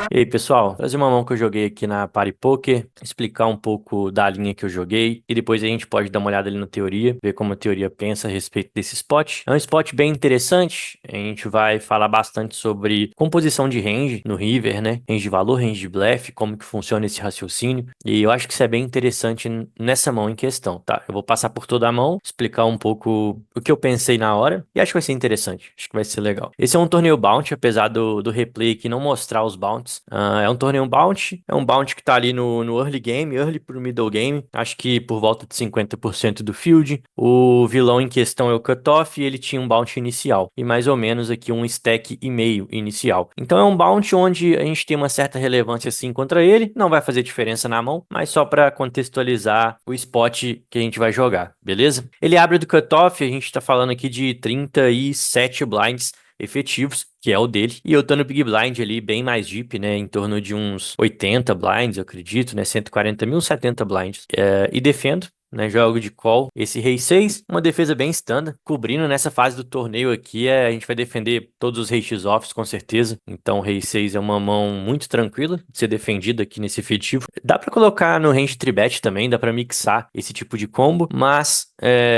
E aí, pessoal, trazer uma mão que eu joguei aqui na Party Poker, explicar um pouco da linha que eu joguei e depois a gente pode dar uma olhada ali na teoria, ver como a teoria pensa a respeito desse spot. É um spot bem interessante, a gente vai falar bastante sobre composição de range no River, né? Range de valor, range de blefe, como que funciona esse raciocínio e eu acho que isso é bem interessante nessa mão em questão, tá? Eu vou passar por toda a mão, explicar um pouco o que eu pensei na hora e acho que vai ser interessante, acho que vai ser legal. Esse é um torneio bounty, apesar do replay aqui não mostrar os bounties. É um torneio bounty, é um bounty que tá ali no early game, early pro middle game, acho que por volta de 50% do field. O vilão em questão é o cutoff e ele tinha um bounty inicial, e mais ou menos aqui um stack e meio inicial. Então é um bounty onde a gente tem uma certa relevância sim contra ele, não vai fazer diferença na mão, mas só para contextualizar o spot que a gente vai jogar, beleza? Ele abre do cutoff, a gente tá falando aqui de 37 blinds efetivos, que é o dele. E eu tô no Big Blind ali, bem mais deep, né? Em torno de uns 80 blinds, eu acredito, né? 140 mil, 70 blinds. E defendo. Né, jogo de call, esse rei 6, uma defesa bem standard, cobrindo nessa fase do torneio aqui, a gente vai defender todos os rei X-offs com certeza, então o rei 6 é uma mão muito tranquila de ser defendida aqui nesse efetivo. Dá pra colocar no range tribet também, dá pra mixar esse tipo de combo, mas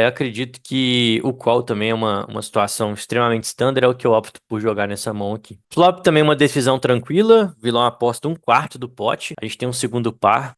acredito que o call também é uma situação extremamente standard, é o que eu opto por jogar nessa mão aqui. Flop também é uma decisão tranquila, vilão aposta um quarto do pote, a gente tem um segundo par,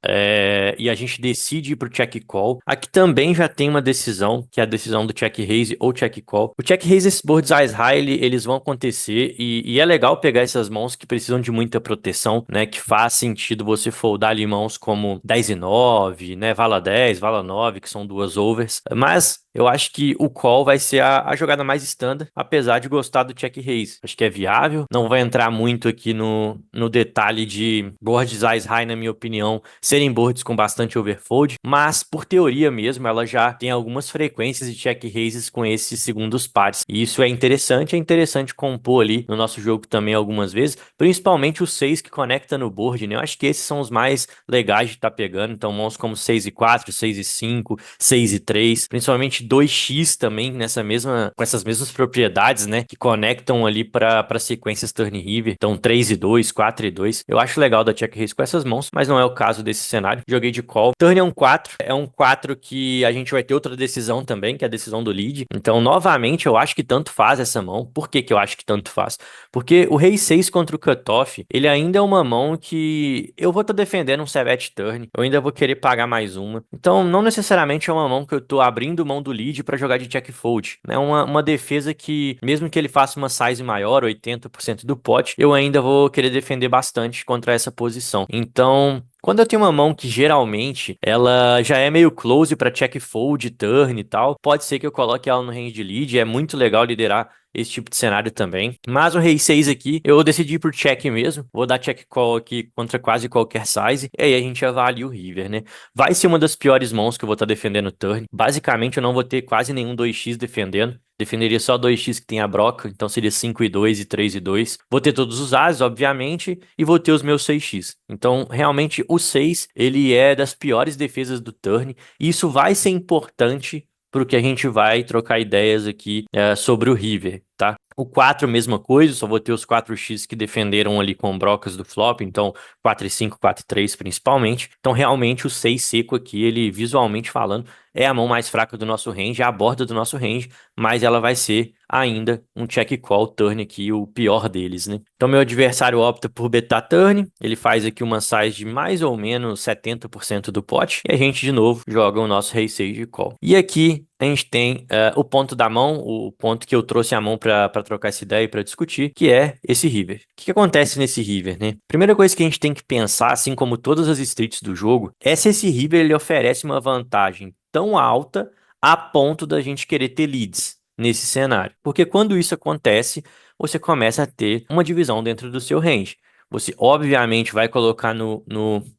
e a gente decide ir pro check call. Aqui também já tem uma decisão, que é a decisão do check raise ou check call. O check raise, esses boards eyes high, eles vão acontecer e é legal pegar essas mãos que precisam de muita proteção, né? Que faz sentido você foldar ali mãos como 10 e 9, né? Vala 10, Vala 9, que são duas overs. Mas eu acho que o call vai ser a jogada mais standard, apesar de gostar do check raise. Acho que é viável. Não vai entrar muito aqui no detalhe de boards eyes high, na minha opinião, serem boards com bastante overfold, mas por teoria mesmo, ela já tem algumas frequências de check raises com esses segundos pares. E isso é interessante compor ali no nosso jogo também algumas vezes, principalmente os 6 que conecta no board, né? Eu acho que esses são os mais legais de estar pegando, então mãos como 6 e 4, 6 e 5, 6 e 3, principalmente 2x também com essas mesmas propriedades, né? Que conectam ali para sequências turn river, então 3 e 2, 4 e 2. Eu acho legal da check raise com essas mãos, mas não é o caso desse cenário. Joguei de call. Turn é um 4 que a gente vai ter outra decisão também, que é a decisão do lead. Então, novamente, eu acho que tanto faz essa mão. Por que que eu acho que tanto faz? Porque o rei 6 contra o cutoff, ele ainda é uma mão que eu vou estar defendendo um 7 turn, eu ainda vou querer pagar mais uma. Então, não necessariamente é uma mão que eu tô abrindo mão do lead para jogar de check fold. É uma defesa que, mesmo que ele faça uma size maior, 80% do pot, eu ainda vou querer defender bastante contra essa posição. Então, quando eu tenho uma mão que geralmente ela já é meio close para check fold, turn e tal, pode ser que eu coloque ela no range de lead, é muito legal liderar esse tipo de cenário também. Mas o rei 6 aqui, eu decidi ir por check mesmo, vou dar check call aqui contra quase qualquer size, e aí a gente avalia o river, né? Vai ser uma das piores mãos que eu vou estar defendendo turn, basicamente eu não vou ter quase nenhum 2x defendendo, defenderia só 2x que tem a broca, então seria 5 e 2 e 3 e 2. Vou ter todos os ases, obviamente, e vou ter os meus 6x. Então, realmente, o 6, ele é das piores defesas do turn, e isso vai ser importante para o que a gente vai trocar ideias aqui sobre o river, tá? O 4, mesma coisa, só vou ter os 4x que defenderam ali com brocas do flop, então 4 e 5, 4 e 3 principalmente. Então, realmente, o 6 seco aqui, ele visualmente falando, é a mão mais fraca do nosso range, é a borda do nosso range, mas ela vai ser ainda um check call turn aqui, o pior deles, né? Então, meu adversário opta por betar turn, ele faz aqui uma size de mais ou menos 70% do pot, e a gente, de novo, joga o nosso rei 6 de call. E aqui, a gente tem o ponto da mão, o ponto que eu trouxe a mão para trocar essa ideia e para discutir, que é esse river. O que acontece nesse river, né? Primeira coisa que a gente tem que pensar, assim como todas as streets do jogo, é se esse river ele oferece uma vantagem tão alta a ponto da gente querer ter leads nesse cenário. Porque quando isso acontece, você começa a ter uma divisão dentro do seu range. Você, obviamente, vai colocar no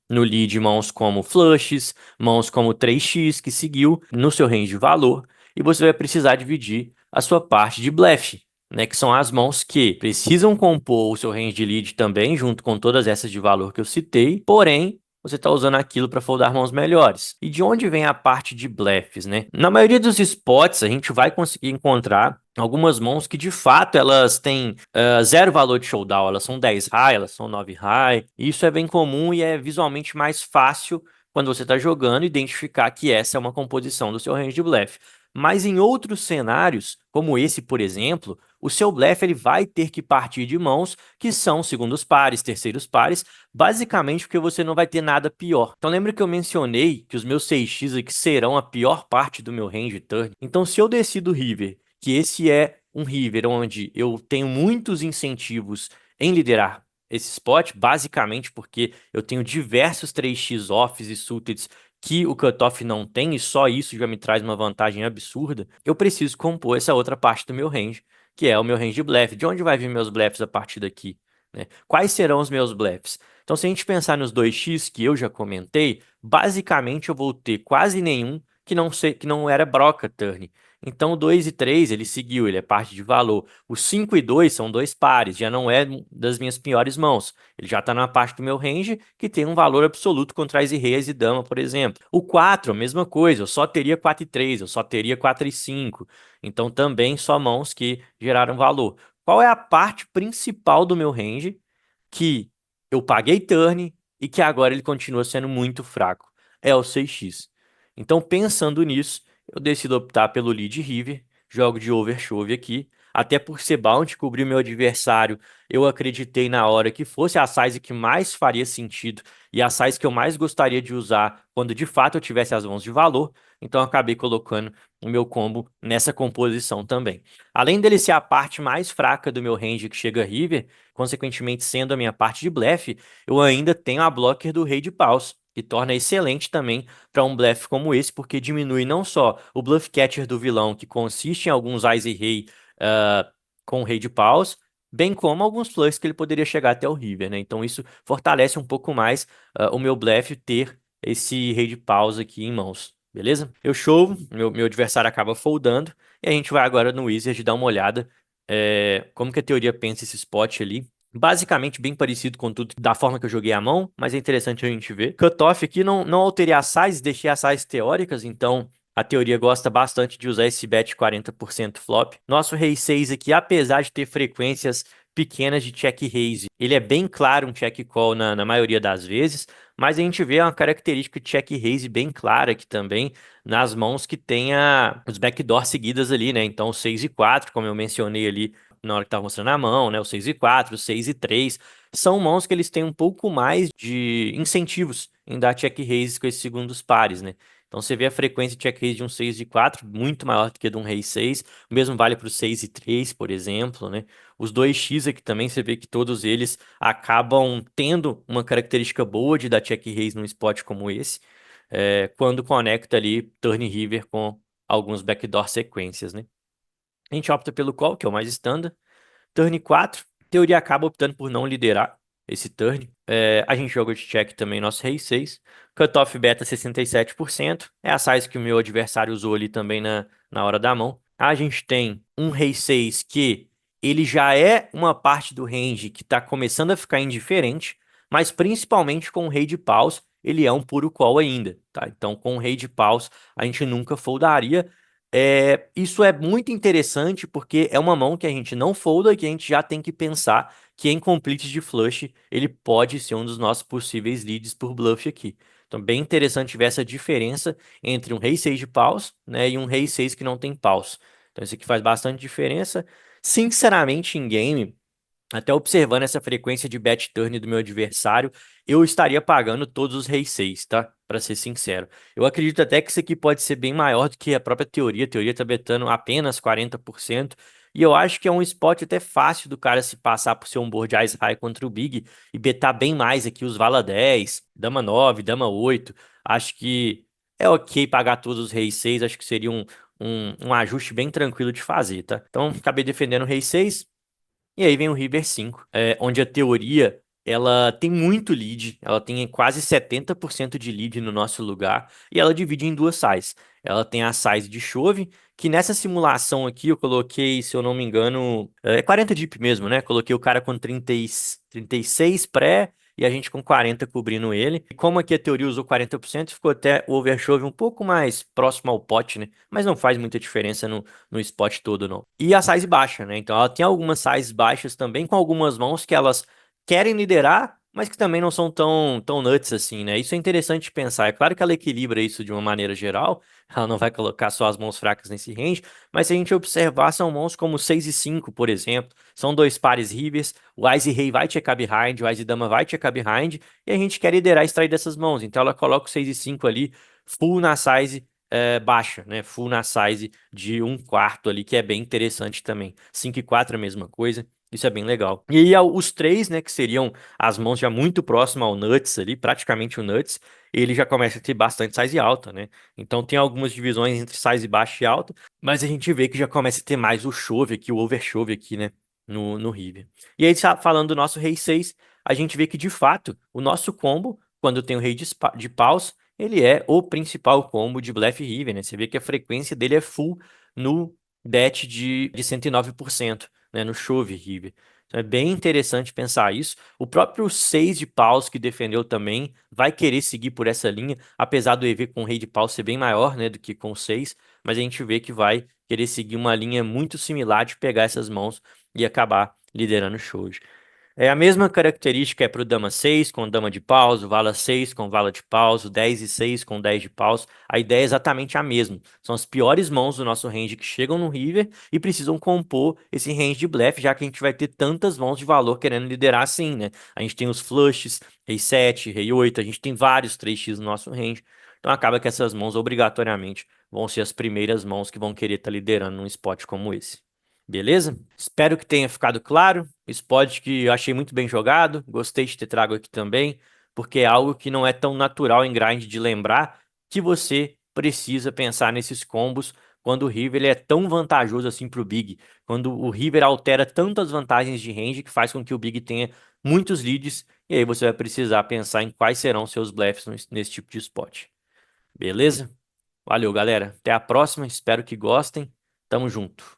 lead mãos como flushes, mãos como 3x, que seguiu no seu range de valor, e você vai precisar dividir a sua parte de blefe, né, que são as mãos que precisam compor o seu range de lead também, junto com todas essas de valor que eu citei, porém, você está usando aquilo para foldar mãos melhores. E de onde vem a parte de blefs, né? Na maioria dos spots, a gente vai conseguir encontrar algumas mãos que de fato elas têm zero valor de showdown, elas são 10 high, elas são 9 high. Isso é bem comum e é visualmente mais fácil quando você está jogando identificar que essa é uma composição do seu range de blefe. Mas em outros cenários, como esse, por exemplo, o seu blefe ele vai ter que partir de mãos que são segundos pares, terceiros pares, basicamente porque você não vai ter nada pior. Então lembra que eu mencionei que os meus 6x aqui serão a pior parte do meu range turn? Então se eu decido river que esse é um river onde eu tenho muitos incentivos em liderar esse spot, basicamente porque eu tenho diversos 3x offs e suited que o cutoff não tem, e só isso já me traz uma vantagem absurda. Eu preciso compor essa outra parte do meu range, que é o meu range de blefe. De onde vai vir meus blefs a partir daqui? Né? Quais serão os meus blefs? Então, se a gente pensar nos 2x que eu já comentei, basicamente eu vou ter quase nenhum que não era broca turn. Então, o 2 e 3 ele seguiu, ele é parte de valor. O 5 e 2 são dois pares, já não é das minhas piores mãos. Ele já está na parte do meu range, que tem um valor absoluto contra as e reis e dama, por exemplo. O 4, a mesma coisa, eu só teria 4 e 3, eu só teria 4 e 5. Então, também só mãos que geraram valor. Qual é a parte principal do meu range que eu paguei turn e que agora ele continua sendo muito fraco? É o 6x. Então, pensando nisso, eu decido optar pelo lead river, jogo de overshove aqui, até por ser bounty, cobrir o meu adversário, eu acreditei na hora que fosse a size que mais faria sentido e a size que eu mais gostaria de usar quando de fato eu tivesse as mãos de valor, então eu acabei colocando o meu combo nessa composição também. Além dele ser a parte mais fraca do meu range que chega river, consequentemente sendo a minha parte de blefe, eu ainda tenho a blocker do rei de paus, que torna excelente também para um blefe como esse, porque diminui não só o bluff catcher do vilão, que consiste em alguns Ais e Rei com o Rei de Paus, bem como alguns flush que ele poderia chegar até o River, né? Então isso fortalece um pouco mais o meu blefe ter esse Rei de Paus aqui em mãos, beleza? Eu show, meu adversário acaba foldando, e a gente vai agora no Wizard dar uma olhada como que a teoria pensa esse spot ali. Basicamente bem parecido com tudo da forma que eu joguei a mão, mas é interessante a gente ver. Cutoff aqui não alterei as sizes, deixei as sizes teóricas, então a teoria gosta bastante de usar esse bet 40% flop. Nosso rei 6 aqui, apesar de ter frequências pequenas de check raise, ele é bem claro um check call na maioria das vezes, mas a gente vê uma característica de check raise bem clara aqui também nas mãos que tenha os backdoor seguidas ali, né? Então 6 e 4, como eu mencionei ali na hora que estava mostrando a mão, né? O 6 e 4, o 6 e 3, são mãos que eles têm um pouco mais de incentivos em dar check raises com esses segundos pares, né? Então você vê a frequência de check raise de um 6 e 4 muito maior do que de um rei 6. O mesmo vale para o 6 e 3, por exemplo, né? Os 2x aqui também você vê que todos eles acabam tendo uma característica boa de dar check raise num spot como esse, quando conecta ali turn river com alguns backdoor sequências, né? A gente opta pelo call, que é o mais standard. Turn 4, teoria acaba optando por não liderar esse turn. A gente joga de check também nosso rei 6. Cutoff beta 67%. É a size que o meu adversário usou ali também na hora da mão. A gente tem um rei 6 que ele já é uma parte do range que está começando a ficar indiferente, mas principalmente com o rei de paus, ele é um puro call ainda, tá? Então com o rei de paus a gente nunca foldaria. Isso é muito interessante porque é uma mão que a gente não folda e que a gente já tem que pensar que em complete de flush ele pode ser um dos nossos possíveis leads por bluff aqui. Então, bem interessante ver essa diferença entre um rei 6 de paus, né, e um rei 6 que não tem paus. Então, isso aqui faz bastante diferença. Sinceramente, em game, até observando essa frequência de bet turn do meu adversário, eu estaria pagando todos os reis 6, tá? Pra ser sincero. Eu acredito até que isso aqui pode ser bem maior do que a própria teoria. A teoria tá betando apenas 40%. E eu acho que é um spot até fácil do cara se passar por ser um board Ice High contra o Big e betar bem mais aqui os Vala 10, Dama 9, Dama 8. Acho que é ok pagar todos os reis 6. Acho que seria um ajuste bem tranquilo de fazer, tá? Então, acabei defendendo o rei 6. E aí vem o River 5, onde a teoria ela tem muito lead, ela tem quase 70% de lead no nosso lugar, e ela divide em duas sizes. Ela tem a size de chove, que nessa simulação aqui eu coloquei, se eu não me engano, 40 deep mesmo, né? Coloquei o cara com 36 pré e a gente com 40 cobrindo ele. E como aqui a teoria usou 40%, ficou até o overshove um pouco mais próximo ao pot, né? Mas não faz muita diferença no spot todo, não. E a size baixa, né? Então ela tem algumas sizes baixas também, com algumas mãos que elas querem liderar, mas que também não são tão nuts assim, né? Isso é interessante de pensar. É claro que ela equilibra isso de uma maneira geral, ela não vai colocar só as mãos fracas nesse range, mas se a gente observar, são mãos como 6 e 5, por exemplo, são dois pares rivers, o Ás e Rei vai checar behind, o Ás e Dama vai checar behind, e a gente quer liderar e extrair dessas mãos, então ela coloca o 6 e 5 ali, full na size baixa, né? Full na size de um quarto ali, que é bem interessante também. 5 e 4 é a mesma coisa. Isso é bem legal. E aí, os três, né, que seriam as mãos já muito próximas ao Nuts ali, praticamente o Nuts, ele já começa a ter bastante size alta, né? Então tem algumas divisões entre size baixa e alta, mas a gente vê que já começa a ter mais o chove aqui, o overchove aqui, né, no River. E aí, falando do nosso Rei 6, a gente vê que, de fato, o nosso combo, quando tem o Rei de paus, ele é o principal combo de Blefe River, né? Você vê que a frequência dele é full no bet de 109%, né? No Chove River. Então é bem interessante pensar isso. O próprio 6 de paus que defendeu também vai querer seguir por essa linha, apesar do EV com o Rei de paus ser bem maior, né, do que com o 6, mas a gente vê que vai querer seguir uma linha muito similar de pegar essas mãos e acabar liderando o show. É a mesma característica para o dama 6 com dama de paus, o vala 6 com vala de paus, o 10 e 6 com 10 de paus. A ideia é exatamente a mesma. São as piores mãos do nosso range que chegam no river e precisam compor esse range de blefe, já que a gente vai ter tantas mãos de valor querendo liderar assim, né? A gente tem os flushes, rei 7, rei 8, a gente tem vários 3x no nosso range. Então acaba que essas mãos obrigatoriamente vão ser as primeiras mãos que vão querer estar liderando num spot como esse. Beleza? Espero que tenha ficado claro. Spot que eu achei muito bem jogado. Gostei de ter trago aqui também, porque é algo que não é tão natural em grind de lembrar que você precisa pensar nesses combos quando o River ele é tão vantajoso assim para o Big. Quando o River altera tantas vantagens de range que faz com que o Big tenha muitos leads. E aí você vai precisar pensar em quais serão seus bluffs nesse tipo de spot. Beleza? Valeu, galera. Até a próxima. Espero que gostem. Tamo junto.